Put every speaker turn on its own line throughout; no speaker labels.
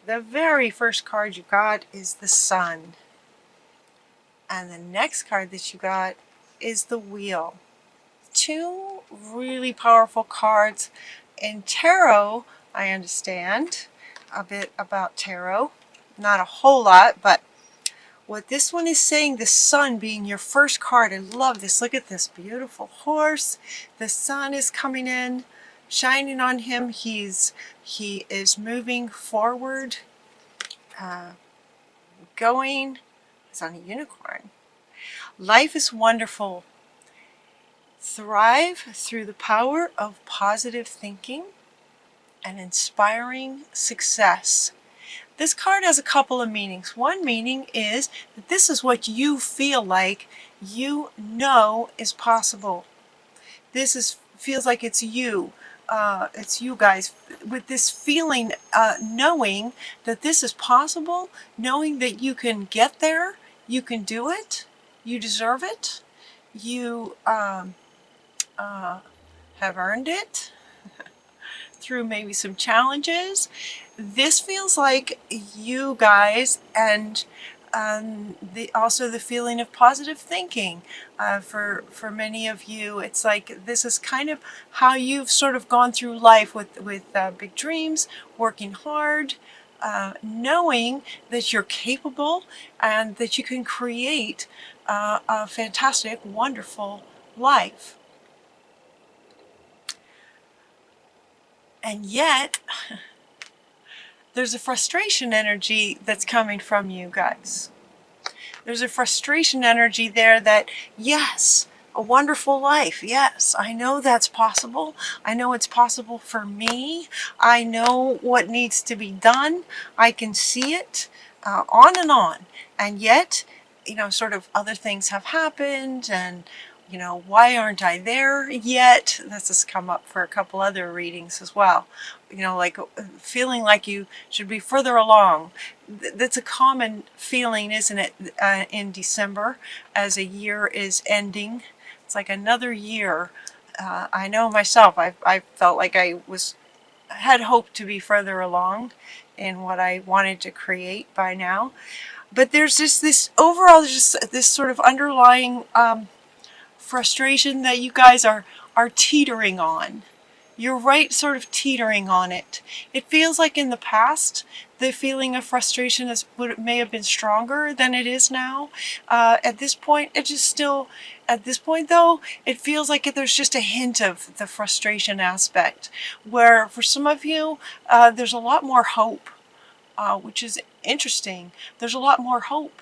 the very first card you got is the Sun. And the next card that you got is the Wheel. Two really powerful cards. In tarot, I understand a bit about tarot. Not a whole lot, but what this one is saying, the Sun being your first card. I love this. Look at this beautiful horse. The sun is coming in, shining on him. He is moving forward, going. He's on a unicorn. Life is wonderful. Thrive through the power of positive thinking and inspiring success. This card has a couple of meanings. One meaning is that this is what you feel like you know is possible. This feels like it's you. It's you guys with this feeling, knowing that this is possible, knowing that you can get there, you can do it, you deserve it, you have earned it through maybe some challenges. This feels like you guys, and also the feeling of positive thinking. For many of you, it's like this is kind of how you've sort of gone through life with big dreams, working hard, knowing that you're capable and that you can create a fantastic, wonderful life. And yet, there's a frustration energy that's coming from you guys. There's a frustration energy there that, yes, a wonderful life. Yes, I know that's possible. I know it's possible for me. I know what needs to be done. I can see it, on and on. And yet, sort of other things have happened, and why aren't I there yet? This has come up for a couple other readings as well. Like feeling like you should be further along. That's a common feeling, isn't it, in December as a year is ending. It's like another year. I know myself, I felt like I had hoped to be further along in what I wanted to create by now. But there's just this overall, just this sort of underlying frustration that you guys are teetering on. You're right, sort of teetering on it. It feels like in the past, the feeling of frustration may have been stronger than it is now. At this point, though, it feels like there's just a hint of the frustration aspect, where for some of you, there's a lot more hope, which is interesting. There's a lot more hope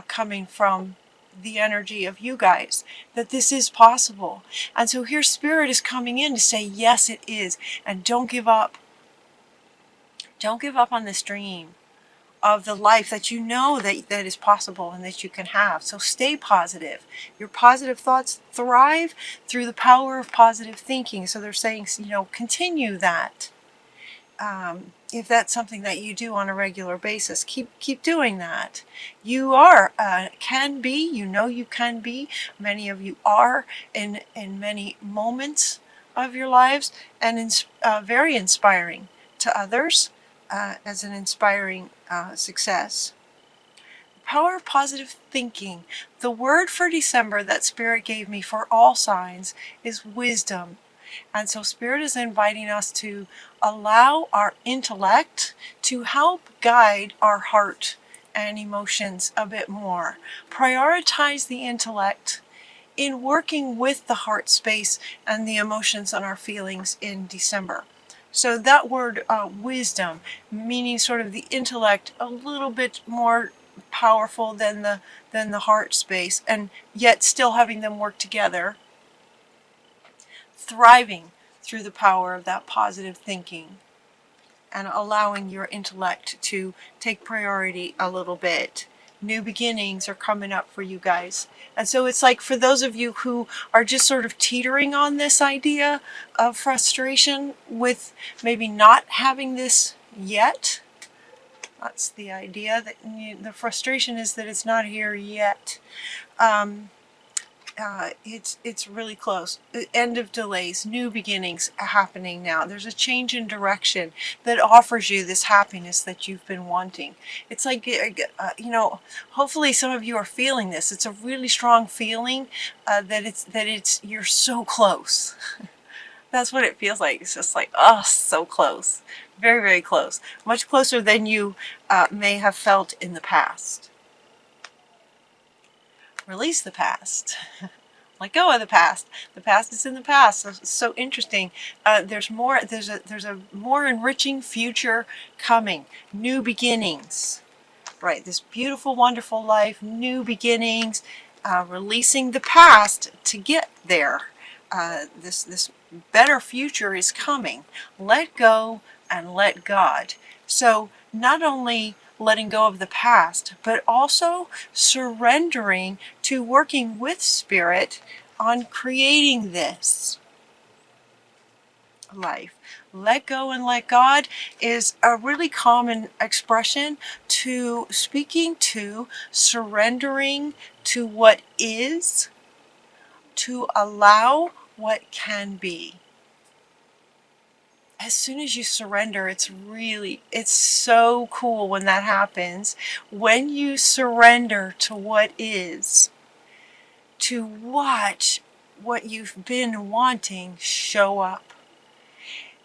coming from the energy of you guys, that this is possible. And so here Spirit is coming in to say, yes, it is. And don't give up. Don't give up on this dream of the life that you know that is possible and that you can have. So stay positive. Your positive thoughts thrive through the power of positive thinking. So they're saying, continue that. If that's something that you do on a regular basis, keep doing that. You can be, you can be. Many of you are in many moments of your lives, and very inspiring to others as an inspiring success. The power of positive thinking. The word for December that Spirit gave me for all signs is wisdom. And so Spirit is inviting us to allow our intellect to help guide our heart and emotions a bit more. Prioritize the intellect in working with the heart space and the emotions and our feelings in December. So that word wisdom, meaning sort of the intellect a little bit more powerful than the heart space, and yet still having them work together. Thriving through the power of that positive thinking and allowing your intellect to take priority a little bit. New beginnings are coming up for you guys. And so it's like for those of you who are just sort of teetering on this idea of frustration with maybe not having this yet, that's the idea, that the frustration is that it's not here yet. it's really close. End of delays, new beginnings happening now. There's a change in direction that offers you this happiness that you've been wanting. It's like, hopefully some of you are feeling this. It's a really strong feeling that you're so close. That's what it feels like. It's just like, oh, so close. Very, very close. Much closer than you may have felt in the past. Release the past. Let go of the past. The past is in the past. So, it's so interesting. There's more. There's a more enriching future coming. New beginnings. Right. This beautiful, wonderful life. New beginnings. Releasing the past to get there. This better future is coming. Let go and let God. So not only letting go of the past, but also surrendering to working with Spirit on creating this life. Let go and let God is a really common expression to speaking to surrendering to what is, to allow what can be. As soon as you surrender, it's so cool when that happens. When you surrender to what is, to watch what you've been wanting show up.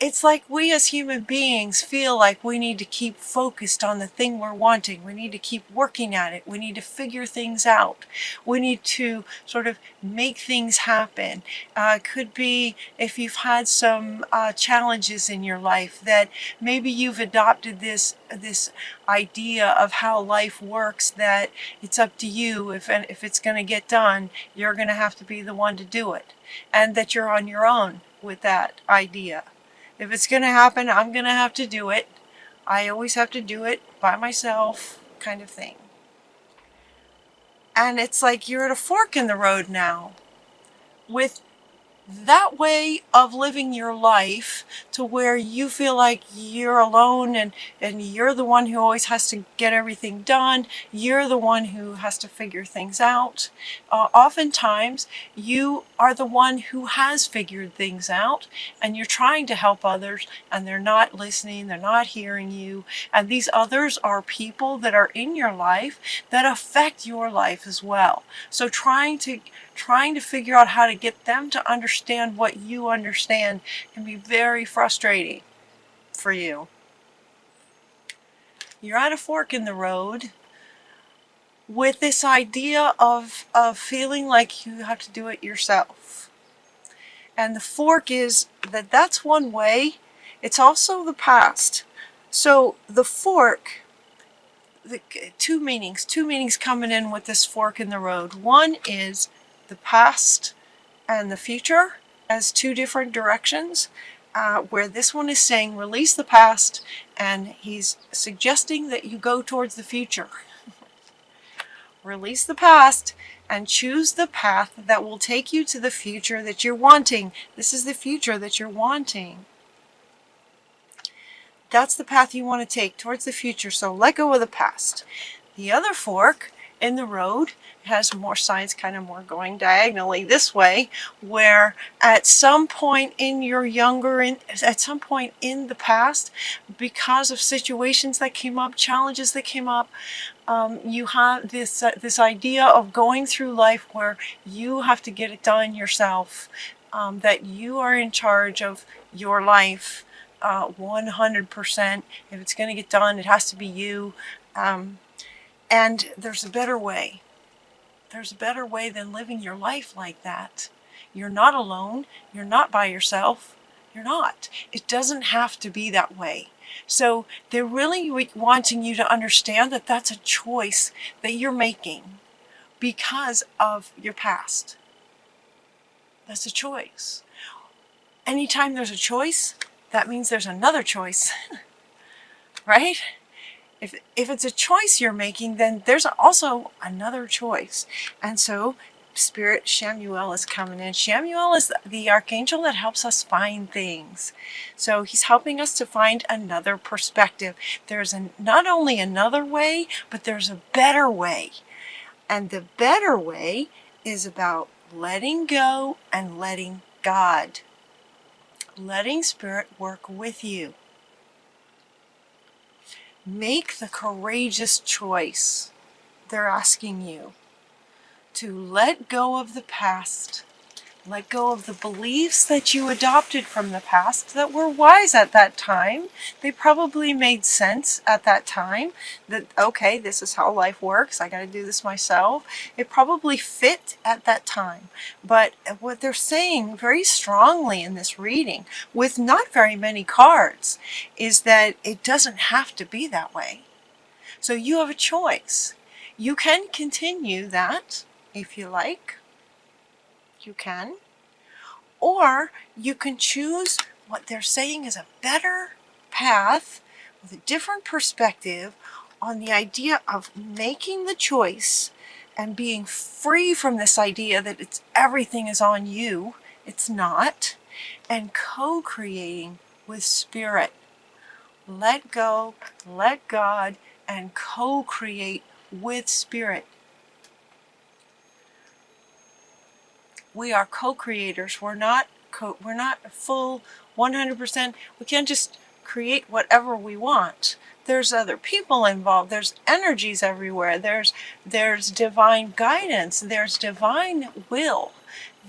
It's like we as human beings feel like we need to keep focused on the thing we're wanting. We need to keep working at it. We need to figure things out. We need to sort of make things happen. Could be if you've had some challenges in your life that maybe you've adopted this idea of how life works, that it's up to you. If it's going to get done, you're going to have to be the one to do it. And that you're on your own with that idea. If it's going to happen, I'm going to have to do it. I always have to do it by myself, kind of thing. And it's like you're at a fork in the road now with that way of living your life to where you feel like you're alone and you're the one who always has to get everything done. You're the one who has to figure things out. Oftentimes, you are the one who has figured things out and you're trying to help others and they're not listening, they're not hearing you. And these others are people that are in your life that affect your life as well. So trying to figure out how to get them to understand what you understand can be very frustrating for you. You're at a fork in the road with this idea of feeling like you have to do it yourself. And the fork is that's one way. It's also the past. So the fork, two meanings coming in with this fork in the road. One is the past and the future as two different directions, where this one is saying release the past, and he's suggesting that you go towards the future. Release the past and choose the path that will take you to the future that you're wanting. This is the future that you're wanting. That's the path you want to take towards the future, so let go of the past. The other fork in the road has more sides, kind of more going diagonally this way, where at some point in at some point in the past, because of situations that came up, challenges that came up, you have this idea of going through life where you have to get it done yourself, that you are in charge of your life 100%. If it's going to get done, it has to be you. And there's a better way. There's a better way than living your life like that. You're not alone. You're not by yourself. You're not. It doesn't have to be that way. So they're really wanting you to understand that that's a choice that you're making because of your past. That's a choice. Anytime there's a choice, that means there's another choice, right? If it's a choice you're making, then there's also another choice. And so Spirit Shamuel is coming in. Shamuel is the archangel that helps us find things. So he's helping us to find another perspective. There's not only another way, but there's a better way. And the better way is about letting go and letting God, letting Spirit work with you. Make the courageous choice, they're asking you, to let go of the past. Let go of the beliefs that you adopted from the past that were wise at that time. They probably made sense at that time. That, okay, this is how life works. I got to do this myself. It probably fit at that time. But what they're saying very strongly in this reading, with not very many cards, is that it doesn't have to be that way. So you have a choice. You can continue that if you like. You can. Or you can choose what they're saying is a better path with a different perspective on the idea of making the choice and being free from this idea that it's everything is on you. It's not. And co-creating with Spirit. Let go, let God, and co-create with Spirit. We are co-creators. We're not full 100%. We can't just create whatever we want. There's other people involved. There's energies everywhere. There's divine guidance. There's divine will.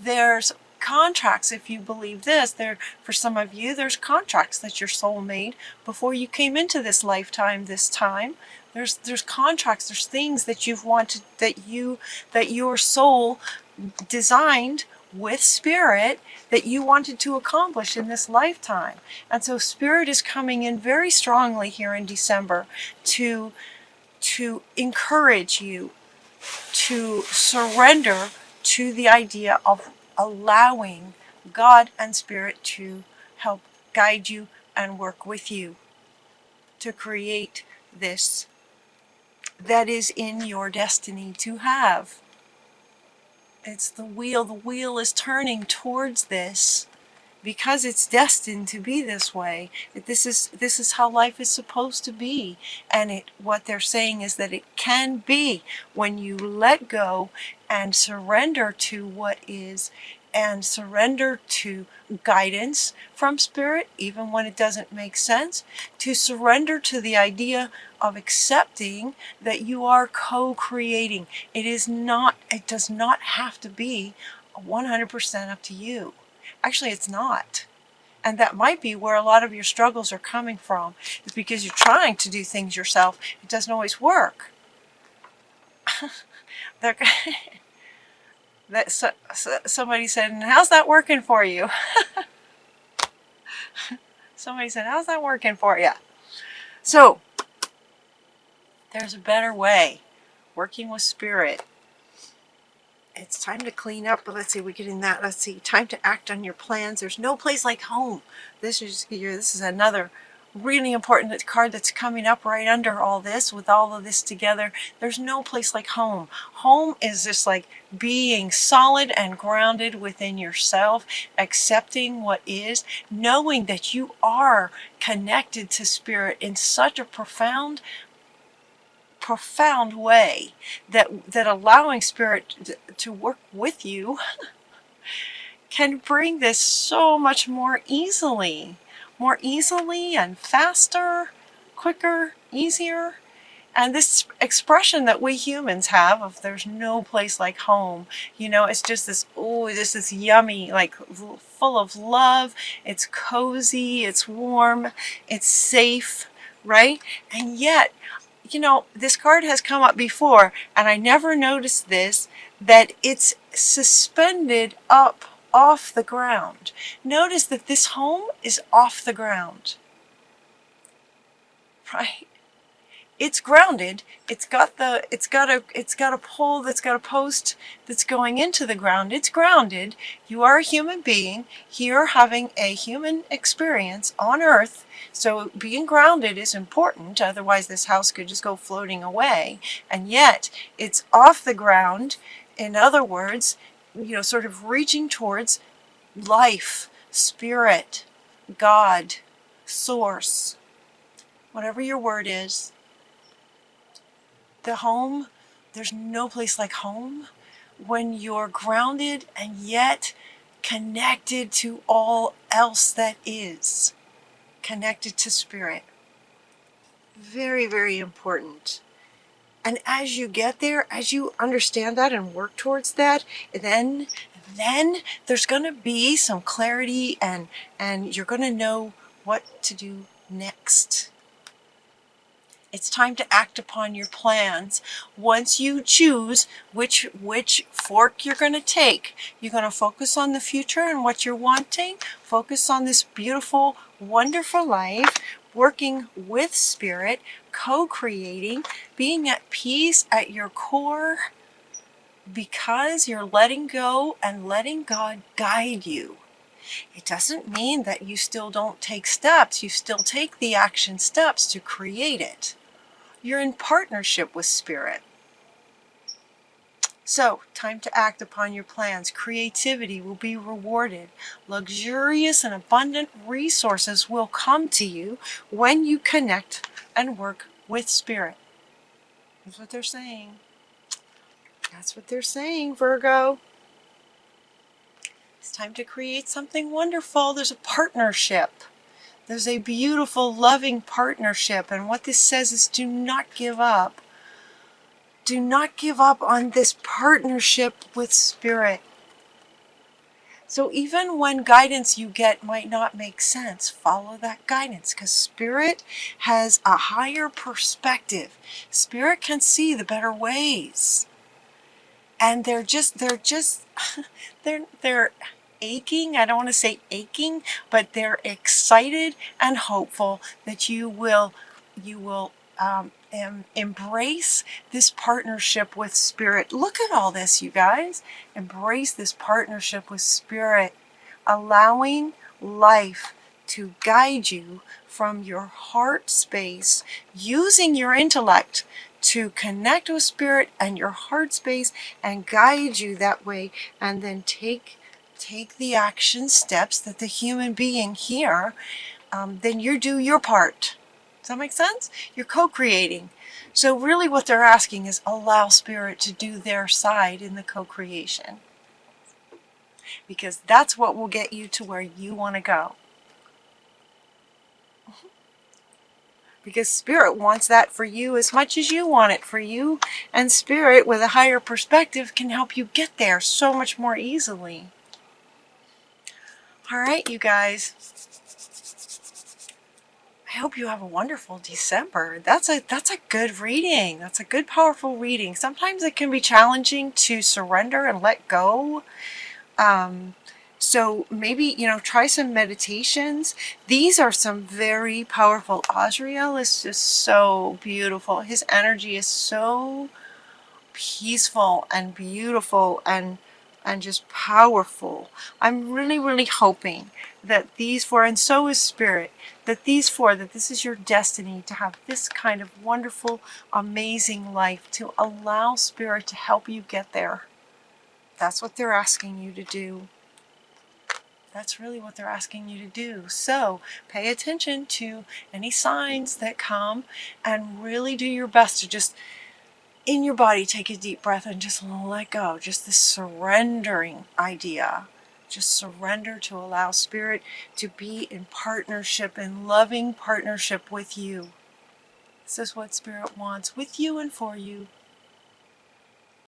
There's contracts, if you believe this. For some of you, there's contracts that your soul made before you came into this lifetime, this time. There's contracts, there's things that you've wanted, that your soul designed with Spirit that you wanted to accomplish in this lifetime. And so Spirit is coming in very strongly here in December to encourage you to surrender to the idea of allowing God and Spirit to help guide you and work with you to create this that is in your destiny to have. It's the wheel. The wheel is turning towards this because it's destined to be this way. This is how life is supposed to be. And what they're saying is that it can be when you let go and surrender to what is, and surrender to guidance from Spirit, even when it doesn't make sense, to surrender to the idea of accepting that you are co-creating. It does not have to be 100% up to you. Actually, it's not. And that might be where a lot of your struggles are coming from. It's because you're trying to do things yourself. It doesn't always work. Somebody said, and how's that working for you? Somebody said, how's that working for you? So, there's a better way. Working with Spirit. It's time to clean up. But let's see, we're getting that. Let's see, time to act on your plans. There's no place like home. This is another really important card that's coming up right under all this, with all of this together. There's no place like home. Home is just like being solid and grounded within yourself, accepting what is, knowing that you are connected to Spirit in such a profound way that allowing Spirit to work with you can bring this so much more easily and faster, quicker, easier. And this expression that we humans have of there's no place like home, it's just this yummy, like full of love. It's cozy, it's warm, it's safe, right? And yet, this card has come up before, and I never noticed this, that it's suspended up off the ground. Notice that this home is off the ground, right? It's grounded. It's got a pole that's got a post that's going into the ground. It's grounded. You are a human being here having a human experience on Earth. So being grounded is important. Otherwise this house could just go floating away. And yet it's off the ground. In other words, sort of reaching towards life, Spirit, God, Source, whatever your word is. The home, there's no place like home. when you're grounded and yet connected to all else that is, connected to spirit. Very, very important. And as you get there, as you understand that and work towards that, then there's going to be some clarity, and you're going to know what to do next. It's time to act upon your plans. Once you choose which fork you're going to take, you're going to focus on the future and what you're wanting. Focus on this beautiful, wonderful life, working with spirit, co-creating, being at peace at your core, because you're letting go and letting God guide you. It doesn't mean that you still don't take steps. You still take the action steps to create it. You're in partnership with spirit. So, time to act upon your plans. Creativity will be rewarded. Luxurious and abundant resources will come to you when you connect and work with spirit. That's what they're saying. That's what they're saying, Virgo. It's time to create something wonderful. There's a partnership. There's a beautiful, loving partnership. And what this says is, do not give up. Do not give up on this partnership with spirit. So even when guidance you get might not make sense, follow that guidance, because spirit has a higher perspective. Spirit can see the better ways. And they're aching. I don't want to say aching, but they're excited and hopeful that you will embrace this partnership with spirit. Look at all this, you guys. Embrace this partnership with spirit, allowing life to guide you from your heart space, using your intellect to connect with spirit and your heart space and guide you that way, and then take the action steps that the human being here, then you do your part. Does that make sense? You're co-creating. So really what they're asking is allow spirit to do their side in the co-creation, because that's what will get you to where you want to go. Because spirit wants that for you as much as you want it for you, and spirit with a higher perspective can help you get there so much more easily. All right, you guys. I hope you have a wonderful December. That's a good reading. That's a good, powerful reading. Sometimes it can be challenging to surrender and let go. So maybe, try some meditations. These are some very powerful. Azrael is just so beautiful. His energy is so peaceful and beautiful and just powerful. I'm really, really hoping that these four, and so is spirit, that these four, that this is your destiny to have this kind of wonderful, amazing life, to allow spirit to help you get there. That's what they're asking you to do. That's really what they're asking you to do. So pay attention to any signs that come and really do your best to just, in your body, take a deep breath and just let go. Just this surrendering idea. Just surrender to allow spirit to be in partnership, in loving partnership with you. This is what spirit wants with you and for you.